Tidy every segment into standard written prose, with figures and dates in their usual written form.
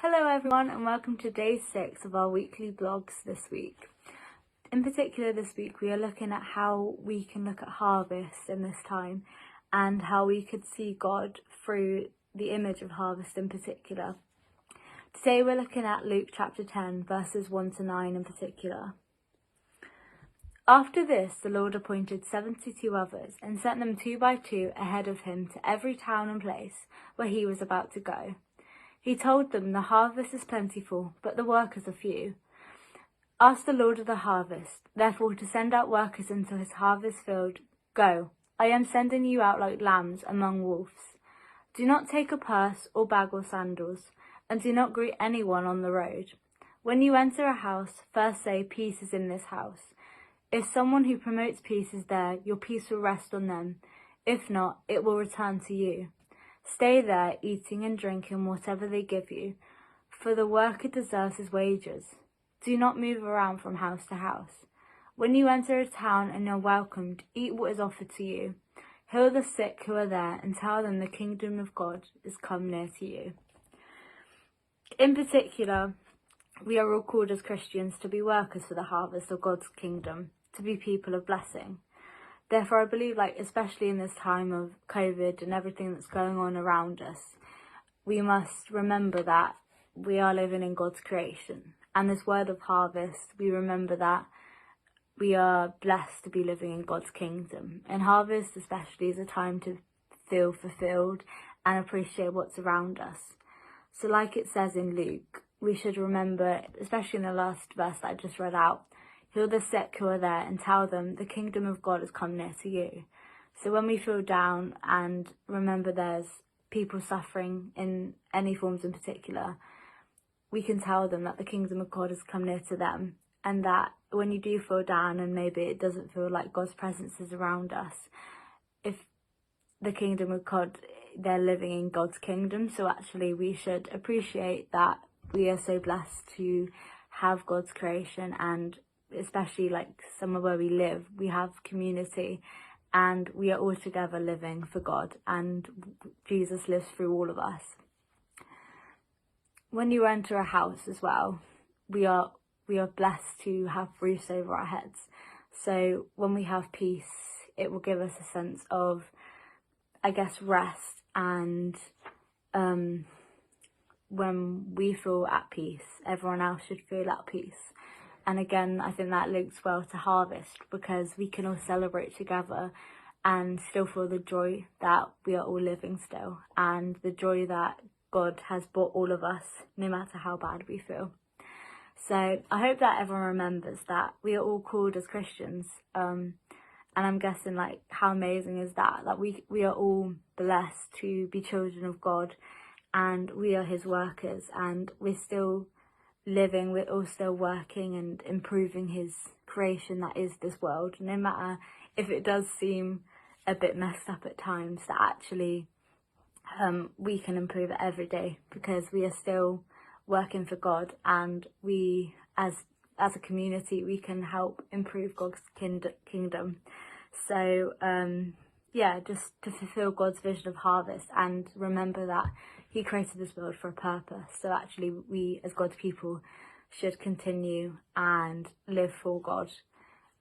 Hello everyone and welcome to day 6 of our weekly blogs this week. In particular this week we are looking at how we can look at harvest in this time and how we could see God through the image of harvest in particular. Today we're looking at Luke chapter 10 verses 1 to 9 in particular. After this the Lord appointed 72 others and sent them 2 by 2 ahead of him to every town and place where he was about to go. He told them, "The harvest is plentiful, but the workers are few. Ask the Lord of the harvest, therefore, to send out workers into his harvest field. Go, I am sending you out like lambs among wolves. Do not take a purse or bag or sandals, and do not greet anyone on the road. When you enter a house, first say, 'Peace is in this house.' If someone who promotes peace is there, your peace will rest on them. If not, it will return to you. Stay there, eating and drinking whatever they give you, for the worker deserves his wages. Do not move around from house to house. When you enter a town and are welcomed, eat what is offered to you. Heal the sick who are there and tell them the kingdom of God is come near to you." In particular, we are all called as Christians to be workers for the harvest of God's kingdom, to be people of blessing. Therefore, I believe, especially in this time of COVID and everything that's going on around us, we must remember that we are living in God's creation. And this word of harvest, we remember that we are blessed to be living in God's kingdom. And harvest especially is a time to feel fulfilled and appreciate what's around us. So like it says in Luke, we should remember, especially in the last verse that I just read out, heal the sick who are there and tell them the kingdom of God has come near to you. So when we feel down and remember there's people suffering in any forms in particular, we can tell them that the kingdom of God has come near to them, and that when you do feel down and maybe it doesn't feel like God's presence is around us, if the kingdom of God, they're living in God's kingdom. So actually we should appreciate that we are so blessed to have God's creation, and especially somewhere where we live, we have community and we are all together living for God, and Jesus lives through all of us. When you enter a house as well, we are blessed to have roofs over our heads. So when we have peace, it will give us a sense of, rest, and when we feel at peace, everyone else should feel at peace. And again, I think that links well to harvest, because we can all celebrate together and still feel the joy that we are all living still, and the joy that God has brought all of us, no matter how bad we feel. So I hope that everyone remembers that we are all called as Christians. And I'm guessing how amazing is that we are all blessed to be children of God, and we are his workers, and we're still living, we're all still working and improving his creation that is this world, no matter if it does seem a bit messed up at times, that actually we can improve it every day, because we are still working for God, and we as a community we can help improve God's kingdom. So just to fulfill God's vision of harvest, and remember that he created this world for a purpose. So actually we as God's people should continue and live for God,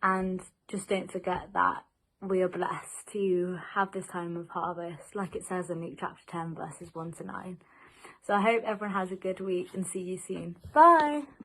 and just don't forget that we are blessed to have this time of harvest, like it says in Luke chapter 10 verses 1 to 9. So I hope everyone has a good week, and see you soon. Bye!